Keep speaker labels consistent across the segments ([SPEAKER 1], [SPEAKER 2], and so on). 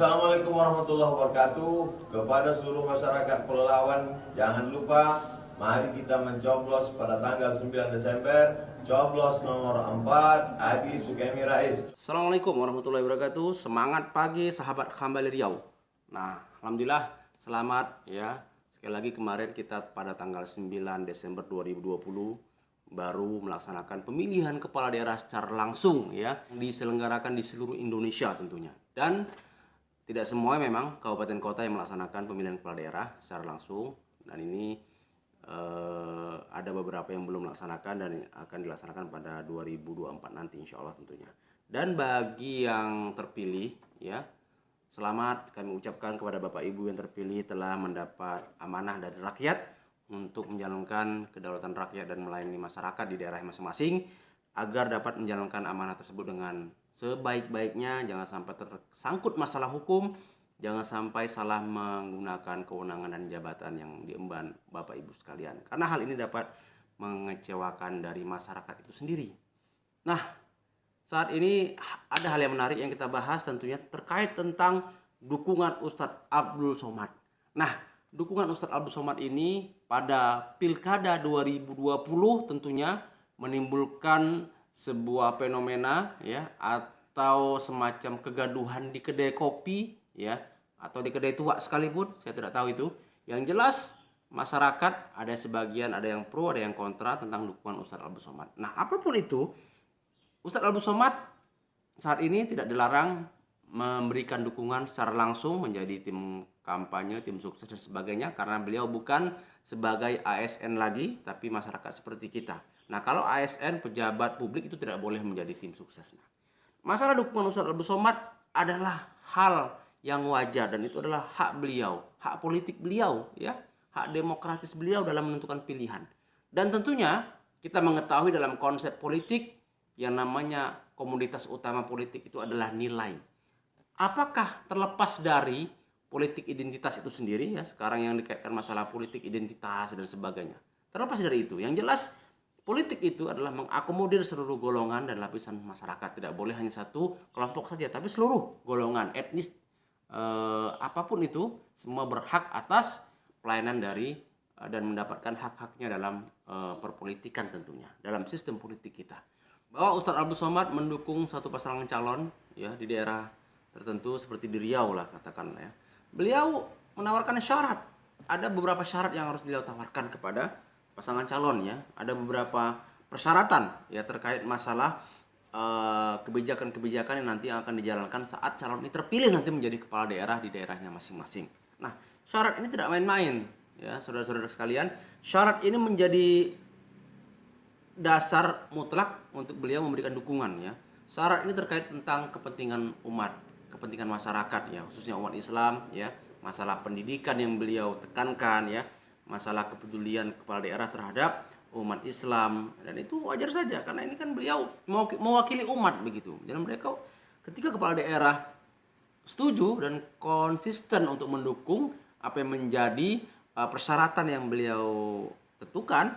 [SPEAKER 1] Assalamualaikum warahmatullahi wabarakatuh. Kepada seluruh masyarakat Pelalawan, jangan lupa mari kita mencoblos pada tanggal 9 Desember, coblos nomor 4 Haji Sukemi Rais.
[SPEAKER 2] Assalamualaikum warahmatullahi wabarakatuh. Semangat pagi sahabat Kembali Riau. Nah, alhamdulillah selamat ya. Sekali lagi kemarin kita pada tanggal 9 Desember 2020 baru melaksanakan pemilihan kepala daerah secara langsung ya, diselenggarakan di seluruh Indonesia tentunya. Dan tidak semua memang kabupaten kota yang melaksanakan pemilihan kepala daerah secara langsung, dan ini ada beberapa yang belum melaksanakan dan akan dilaksanakan pada 2024 nanti insya Allah tentunya. Dan bagi yang terpilih ya, selamat kami ucapkan kepada Bapak Ibu yang terpilih telah mendapat amanah dari rakyat untuk menjalankan kedaulatan rakyat dan melayani masyarakat di daerah masing-masing agar dapat menjalankan amanah tersebut dengan sebaik-baiknya. Jangan sampai tersangkut masalah hukum, jangan sampai salah menggunakan kewenangan dan jabatan yang diemban Bapak Ibu sekalian, karena hal ini dapat mengecewakan dari masyarakat itu sendiri. Nah, saat ini ada hal yang menarik yang kita bahas tentunya terkait tentang dukungan Ustadz Abdul Somad. Nah, dukungan Ustadz Abdul Somad ini pada Pilkada 2020 tentunya menimbulkan sebuah fenomena ya, atau semacam kegaduhan di kedai kopi ya, atau di kedai tua sekalipun, saya tidak tahu itu. Yang jelas masyarakat ada sebagian, ada yang pro, ada yang kontra tentang dukungan Ustadz Abdul Somad. Nah, apapun itu, Ustadz Abdul Somad saat ini tidak dilarang memberikan dukungan secara langsung menjadi tim kampanye, tim sukses dan sebagainya, karena beliau bukan sebagai ASN lagi, tapi masyarakat seperti kita. Nah, kalau ASN, pejabat publik, itu tidak boleh menjadi tim sukses. Nah, masalah dukungan Ustadz Abdul Somad adalah hal yang wajar dan itu adalah hak beliau, hak politik beliau ya, hak demokratis beliau dalam menentukan pilihan. Dan tentunya kita mengetahui dalam konsep politik yang namanya komoditas utama politik itu adalah nilai. Apakah terlepas dari politik identitas itu sendiri ya, sekarang yang dikaitkan masalah politik identitas dan sebagainya. Terlepas dari itu, yang jelas politik itu adalah mengakomodir seluruh golongan dan lapisan masyarakat. Tidak boleh hanya satu kelompok saja, tapi seluruh golongan, etnis, apapun itu, semua berhak atas pelayanan dari dan mendapatkan hak-haknya dalam perpolitikan tentunya, dalam sistem politik kita. Bahwa Ustadz Abdul Somad mendukung satu pasangan calon ya di daerah tertentu seperti di Riau lah katakan ya. Beliau menawarkan syarat. Ada beberapa syarat yang harus beliau tawarkan kepada pasangan calon ya. Ada beberapa persyaratan ya terkait masalah kebijakan-kebijakan yang nanti akan dijalankan saat calon ini terpilih nanti menjadi kepala daerah di daerahnya masing-masing. Nah, syarat ini tidak main-main ya, saudara-saudara sekalian. Syarat ini menjadi dasar mutlak untuk beliau memberikan dukungan ya. Syarat ini terkait tentang kepentingan umat, kepentingan masyarakat ya, khususnya umat Islam ya, masalah pendidikan yang beliau tekankan ya, masalah kepedulian kepala daerah terhadap umat Islam, dan itu wajar saja karena ini kan beliau mewakili umat begitu. Dan mereka ketika kepala daerah setuju dan konsisten untuk mendukung apa yang menjadi persyaratan yang beliau tentukan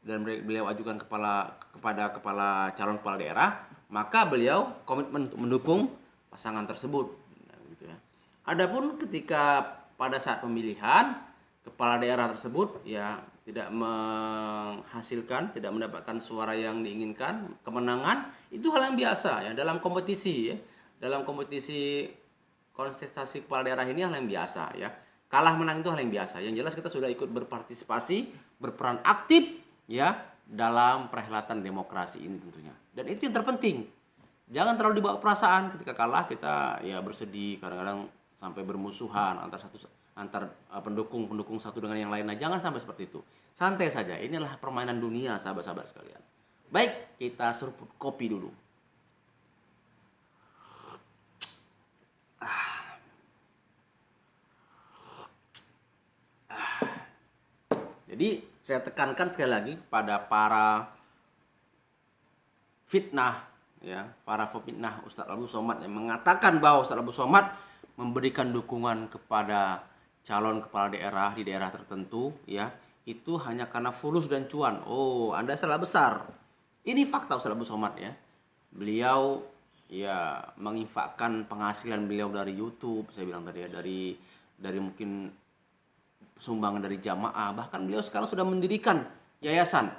[SPEAKER 2] dan beliau ajukan kepada kepala calon kepala daerah, maka beliau komitmen untuk mendukung pasangan tersebut gitu ya. Adapun ketika pada saat pemilihan kepala daerah tersebut ya tidak menghasilkan, tidak mendapatkan suara yang diinginkan, kemenangan, itu hal yang biasa ya dalam kompetisi ya. Dalam kompetisi kontestasi kepala daerah ini hal yang biasa ya. Kalah menang itu hal yang biasa. Yang jelas kita sudah ikut berpartisipasi, berperan aktif ya dalam perhelatan demokrasi ini tentunya. Dan itu yang terpenting. Jangan terlalu dibawa perasaan. Ketika kalah kita ya bersedih, kadang-kadang sampai bermusuhan antar pendukung satu dengan yang lainnya. Jangan sampai seperti itu. Santai saja. Inilah permainan dunia, sahabat-sahabat sekalian. Baik, kita seruput kopi dulu. Jadi saya tekankan sekali lagi pada para fitnah ya, para pemfitnah Ustadz Abdul Somad yang mengatakan bahwa Ustadz Abdul Somad memberikan dukungan kepada calon kepala daerah di daerah tertentu ya, itu hanya karena fulus dan cuan. Oh, Anda salah besar. Ini fakta Ustadz Abdul Somad ya. Beliau ya menginfakkan penghasilan beliau dari YouTube, saya bilang tadi ya, dari mungkin sumbangan dari jamaah, bahkan beliau sekarang sudah mendirikan yayasan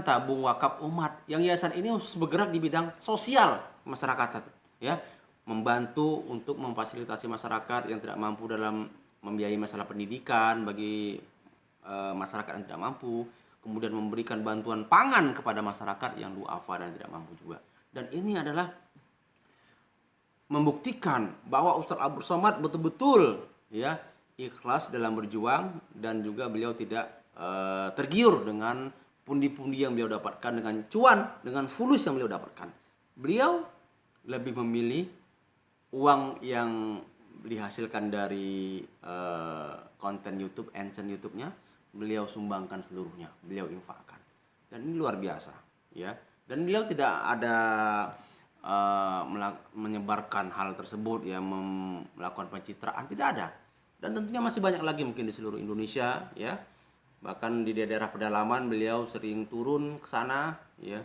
[SPEAKER 2] tabung wakaf umat, yang yayasan ini khusus bergerak di bidang sosial masyarakat, ya, membantu untuk memfasilitasi masyarakat yang tidak mampu dalam membiayai masalah pendidikan bagi masyarakat yang tidak mampu, kemudian memberikan bantuan pangan kepada masyarakat yang duafa dan tidak mampu juga. Dan ini adalah membuktikan bahwa Ustadz Abdul Somad betul-betul ya ikhlas dalam berjuang, dan juga beliau tidak tergiur dengan pundi-pundi yang beliau dapatkan, dengan cuan, dengan fulus yang beliau dapatkan. Beliau lebih memilih uang yang dihasilkan dari konten YouTube, AdSense YouTube-nya, beliau sumbangkan seluruhnya, beliau infakkan. Dan ini luar biasa, ya. Dan beliau tidak ada menyebarkan hal tersebut, ya, melakukan pencitraan, tidak ada. Dan tentunya masih banyak lagi mungkin di seluruh Indonesia, ya. Bahkan di daerah pedalaman beliau sering turun ke sana, ya,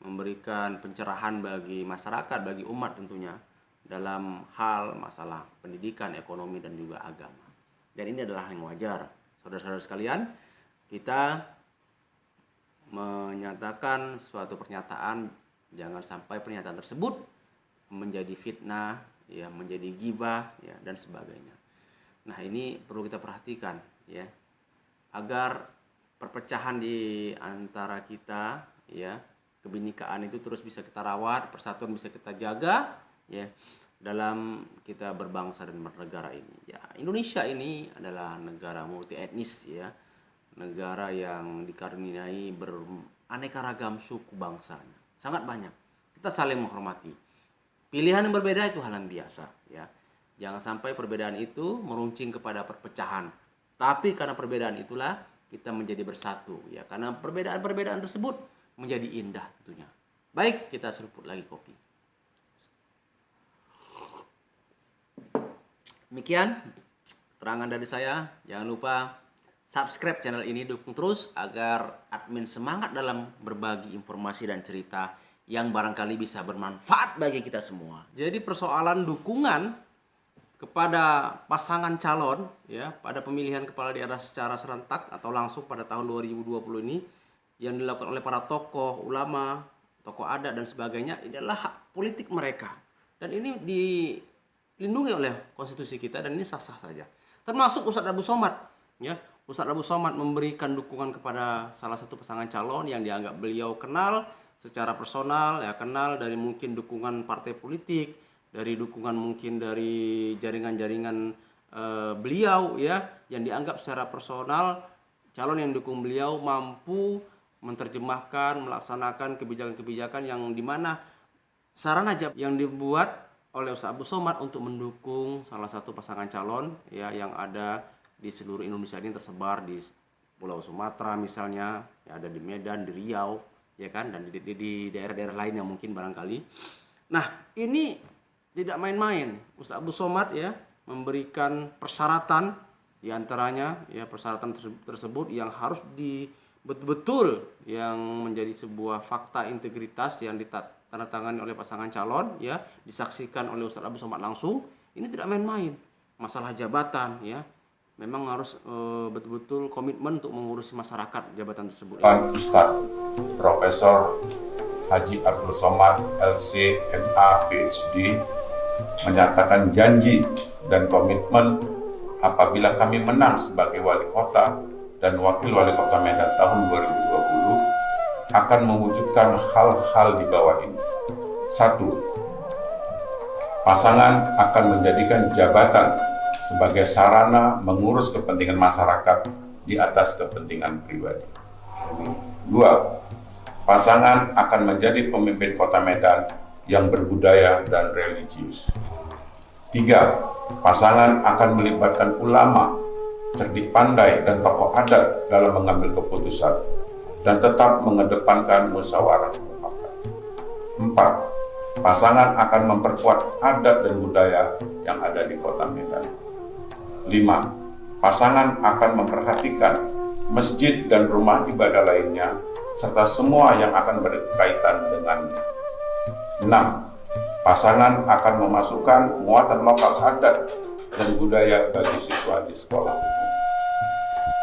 [SPEAKER 2] memberikan pencerahan bagi masyarakat, bagi umat tentunya, dalam hal masalah pendidikan, ekonomi, dan juga agama. Dan ini adalah yang wajar. Saudara-saudara sekalian, kita menyatakan suatu pernyataan, jangan sampai pernyataan tersebut menjadi fitnah, ya, menjadi ghibah, ya, dan sebagainya. Nah, ini perlu kita perhatikan, ya, agar perpecahan di antara kita, ya, kebinekaan itu terus bisa kita rawat, persatuan bisa kita jaga, ya, dalam kita berbangsa dan bernegara ini. Ya, Indonesia ini adalah negara multi etnis, ya, negara yang dikaruniai beraneka ragam suku bangsanya, sangat banyak. Kita saling menghormati. Pilihan yang berbeda itu hal yang biasa, ya. Jangan sampai perbedaan itu meruncing kepada perpecahan. Tapi karena perbedaan itulah kita menjadi bersatu, ya. Karena perbedaan-perbedaan tersebut menjadi indah tentunya. Baik, kita seruput lagi kopi. Demikian keterangan dari saya. Jangan lupa subscribe channel ini, dukung terus agar admin semangat dalam berbagi informasi dan cerita yang barangkali bisa bermanfaat bagi kita semua. Jadi persoalan dukungan kepada pasangan calon, ya, pada pemilihan kepala daerah secara serentak atau langsung pada tahun 2020 ini yang dilakukan oleh para tokoh ulama, tokoh adat dan sebagainya, ini adalah hak politik mereka. Dan ini dilindungi oleh konstitusi kita, dan ini sah-sah saja. Termasuk Ustadz Abdul Somad, ya. Ustadz Abdul Somad memberikan dukungan kepada salah satu pasangan calon yang dianggap beliau kenal secara personal, ya, kenal dari mungkin dukungan partai politik, dari dukungan mungkin dari jaringan-jaringan beliau, ya, yang dianggap secara personal calon yang dukung beliau mampu menerjemahkan, melaksanakan kebijakan-kebijakan yang dimana sarana yang dibuat oleh Ustadz Abdul Somad untuk mendukung salah satu pasangan calon, ya, yang ada di seluruh Indonesia ini, tersebar di Pulau Sumatera misalnya, ya, ada di Medan, di Riau, ya kan, dan di daerah-daerah lain yang mungkin barangkali. Nah, ini tidak main-main. Ustadz Abdul Somad, ya, memberikan persyaratan, diantaranya, ya, persyaratan tersebut yang harus betul-betul yang menjadi sebuah fakta integritas yang ditandatangani oleh pasangan calon, ya, disaksikan oleh Ustadz Abdul Somad langsung. Ini tidak main-main. Masalah jabatan, ya, memang harus betul-betul komitmen untuk mengurusi masyarakat jabatan tersebut.
[SPEAKER 3] Pak Ustadz Profesor Haji Abdul Somad LC MA PhD menyatakan janji dan komitmen apabila kami menang sebagai wali kota dan wakil wali kota Medan tahun 2020 akan mewujudkan hal-hal di bawah ini. 1. Pasangan akan menjadikan jabatan sebagai sarana mengurus kepentingan masyarakat di atas kepentingan pribadi. 2. Pasangan akan menjadi pemimpin kota Medan yang berbudaya dan religius. 3. Pasangan akan melibatkan ulama, cerdik pandai, dan tokoh adat dalam mengambil keputusan dan tetap mengedepankan musyawarah mufakat. 4. Pasangan akan memperkuat adat dan budaya yang ada di kota Medan. 5. Pasangan akan memperhatikan masjid dan rumah ibadah lainnya serta semua yang akan berkaitan dengannya. 6. pasangan akan memasukkan muatan lokal adat dan budaya bagi siswa di sekolah hukum.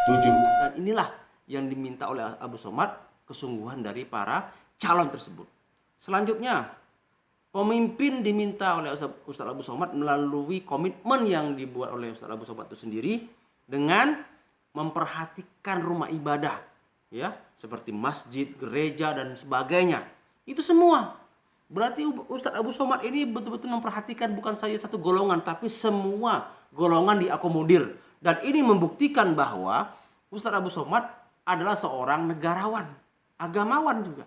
[SPEAKER 3] 7.
[SPEAKER 2] Dan inilah yang diminta oleh Abu Somad, kesungguhan dari para calon tersebut. Selanjutnya, pemimpin diminta oleh Ustaz Abu Somad melalui komitmen yang dibuat oleh Ustaz Abu Somad itu sendiri dengan memperhatikan rumah ibadah, ya, seperti masjid, gereja dan sebagainya. Itu semua. Berarti Ustaz Abu Somad ini betul-betul memperhatikan bukan saja satu golongan, tapi semua golongan diakomodir. Dan ini membuktikan bahwa Ustaz Abu Somad adalah seorang negarawan, agamawan juga.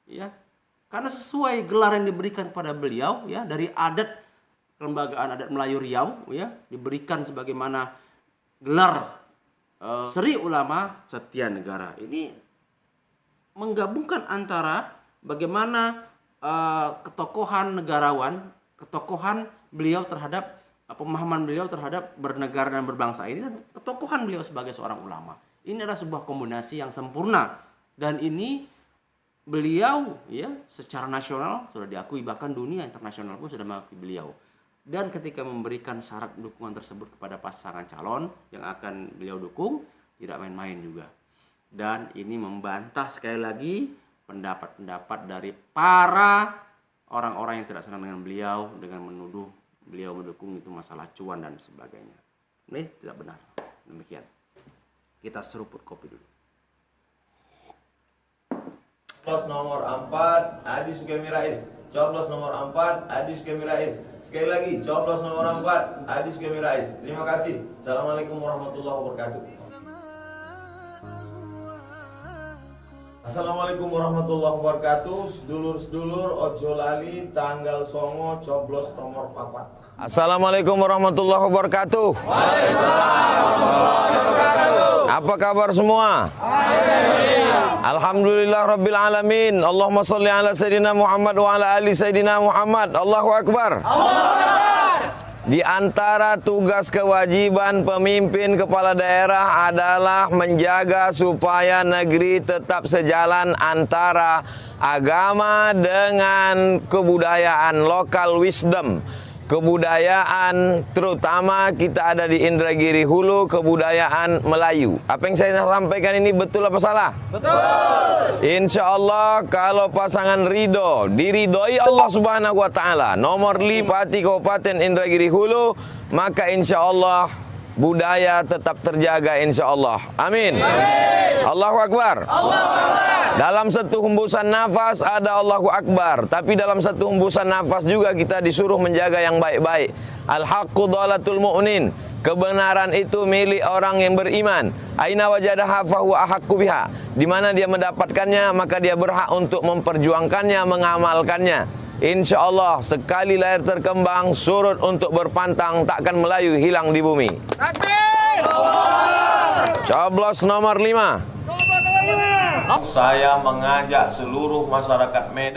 [SPEAKER 2] Ya, karena sesuai gelar yang diberikan kepada beliau, ya, dari adat kelembagaan adat Melayu Riau, ya, diberikan sebagaimana gelar Sri Ulama Setia Negara. Ini menggabungkan antara bagaimana ketokohan negarawan, ketokohan beliau terhadap pemahaman beliau terhadap bernegara dan berbangsa ini, dan ketokohan beliau sebagai seorang ulama. Ini adalah sebuah kombinasi yang sempurna, dan ini beliau, ya, secara nasional sudah diakui, bahkan dunia internasional pun sudah mengakui beliau. Dan ketika memberikan syarat dukungan tersebut kepada pasangan calon yang akan beliau dukung, tidak main-main juga. Dan ini membantah sekali lagi pendapat-pendapat dari para orang-orang yang tidak senang dengan beliau dengan menuduh beliau mendukung itu masalah cuan dan sebagainya. Ini tidak benar. Demikian. Kita seruput kopi dulu.
[SPEAKER 1] Coblos nomor 4, Adi Sukemi Rais. Coblos nomor 4, Adi Sukemi Rais. Sekali lagi, coblos nomor 4, Adi Sukemi Rais. Terima kasih. Assalamualaikum warahmatullahi wabarakatuh. Assalamualaikum warahmatullahi wabarakatuh. Sedulur-sedulur, ojo lali tanggal songo coblos nomor 4. Assalamualaikum warahmatullahi wabarakatuh. Apa kabar semua? Alhamdulillah Rabbil Alamin. Allahumma salli ala Sayyidina Muhammad wa ala ali Sayyidina Muhammad. Allahu Akbar. Di antara tugas kewajiban pemimpin kepala daerah adalah menjaga supaya negeri tetap sejalan antara agama dengan kebudayaan, local wisdom. Kebudayaan, terutama kita ada di Indragiri Hulu, kebudayaan Melayu. Apa yang saya sampaikan ini betul apa salah? Betul. Insya Allah kalau pasangan ridho, diridhoi Allah Subhanahu Wa Taala, nomor 5 Bupati Kabupaten Indragiri Hulu, maka insya Allah budaya tetap terjaga insya Allah. Amin. Allahu Akbar. Allahu Akbar. Dalam satu hembusan nafas ada Allahu Akbar, tapi dalam satu hembusan nafas juga kita disuruh menjaga yang baik-baik. Al-haqqu dhalatul mu'min. Kebenaran itu milik orang yang beriman. Aina wajadaha fahuwa ahaqqu biha. Di mana dia mendapatkannya, maka dia berhak untuk memperjuangkannya, mengamalkannya. Insya Allah sekali lahir terkembang, surut untuk berpantang, takkan Melayu hilang di bumi. Coblos nomor 5. Saya mengajak seluruh masyarakat Medan